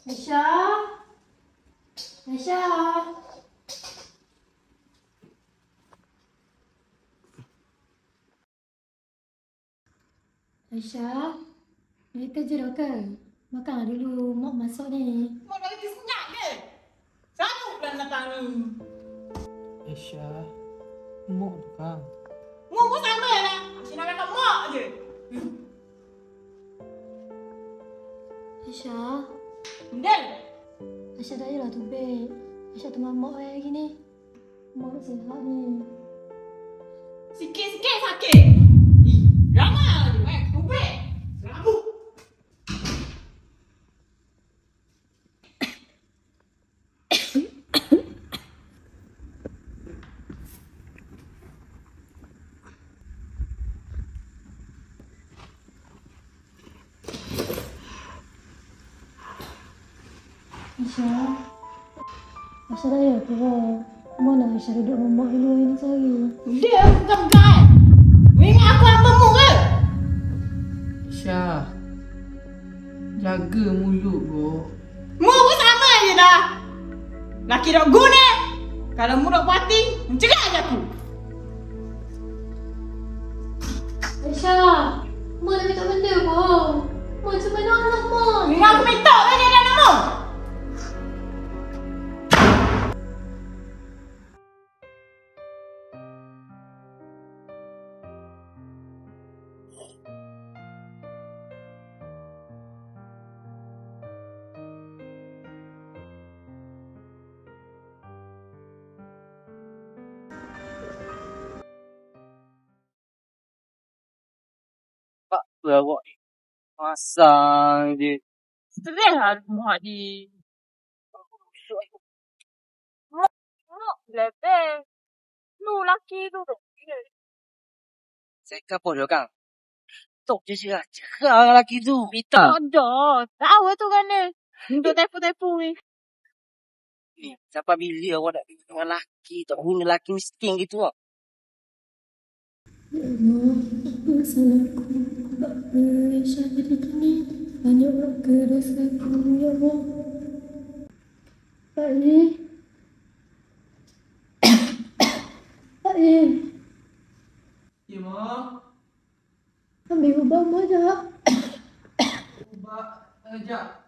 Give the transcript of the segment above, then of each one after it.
Aisyah? Aisyah? Aisyah? Ni kerja dah ke? Makan dulu, Mak masuk ni. Mak dah lagi senyap ke? Satu bulan datang ni. Aisyah, Mak tu kan. Mak pun sama lah. Asyik nak kata mak je. Aisyah? Bendel. Aisyah dah yalah tu, babe. Aisyah tu Mak lagi ni. Mak nak sihat ni. Sikit-sikit sakit. Ramai je. Tubik. Serabut. Aisyah? Aisyah dah yalah tu lah. Mana Aisyah duduk dengan Mak dulu ni sehari? Dia bukan-bukan. Ingat aku hambamu ke? Aisyah, jaga mulut bro. Mu pun sama je dah. Laki dok guna. Kalau mu dok puati, mencegah je aku. Aisyah! Mak nak minta benda pun. Mak cuma nak anak Mak. Ingat aku minta kan dia dah nama. Pak awak ni. Pasang je. Stres lah muak di. Muak lebih. Lu laki tu. Saya kapok je kan. Tok je cakap. Cakap dengan lelaki tu. Minta. Ada. Tahu tu kan dia. Untuk tepu-tepu ni. Sampai bila awak nak pergi dengan lelaki. Tak guna lelaki miskin gitu lah. Ya Allah, apa salahku? Kenapa Aisyah jadi gini? Banyak ke dosaku, ya Allah. Pak Lee. Pak Lee. Ya, Mak. Ambil ubat Mak jap. Ubat. Sekejap.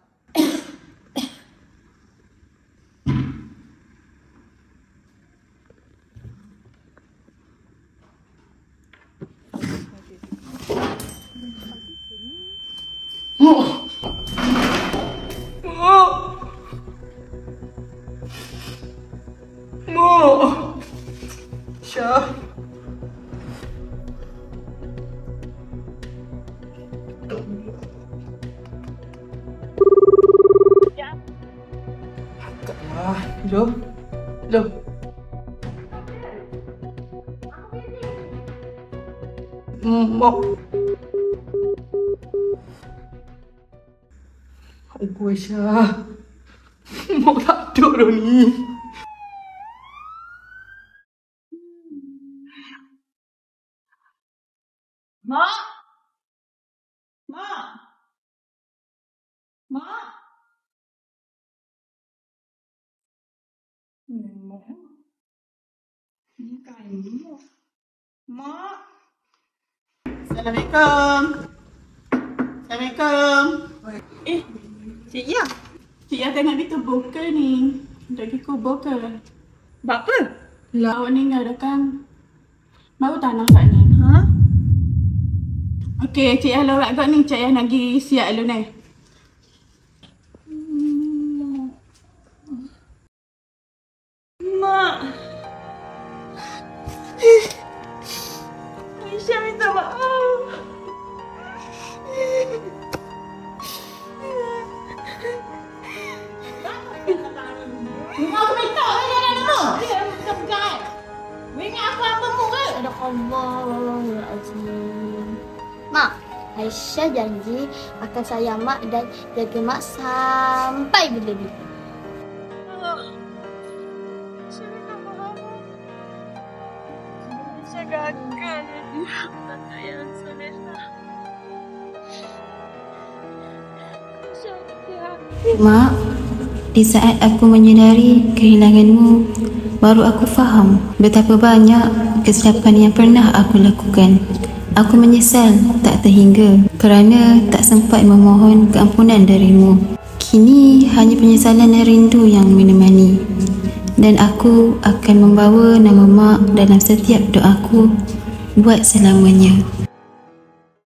Syah. Angkatlah. Jom. Jom. Mak. Aduh, Aisyah. Mak tak ada dah ni. Mak. Mak. Mak. Mak. Ni kan mak. Mak. Assalamualaikum. Assalamualaikum. Cik Ya. Cik Ya tengok di tubuh ke ni? Dah pergi kubur ke? Buat apa? Lah, awak meninggal dah kan? Baru tanah kat ni. Ha? Okey, Cik Ya lorak kat ni. Cik Ya nak pergi siap dulu ni. Mak. Aisyah minta maaf. Aku minta kan dia dah nama. Dia bukan-bukan. Ingat aku hambamu ke? Astagfirullahaladzim. Mak, Aisyah janji akan sayang Mak dan jaga Mak sampai bila-bila. Saya minta maaf. Saya gagal jadi anak yang soleh. Saya Mak, di saat aku menyedari kehilanganmu, baru aku faham betapa banyak kesilapan yang pernah aku lakukan. Aku menyesal tak terhingga kerana tak sempat memohon keampunan darimu. Kini hanya penyesalan dan rindu yang menemani. Dan aku akan membawa nama Mak dalam setiap doaku buat selamanya.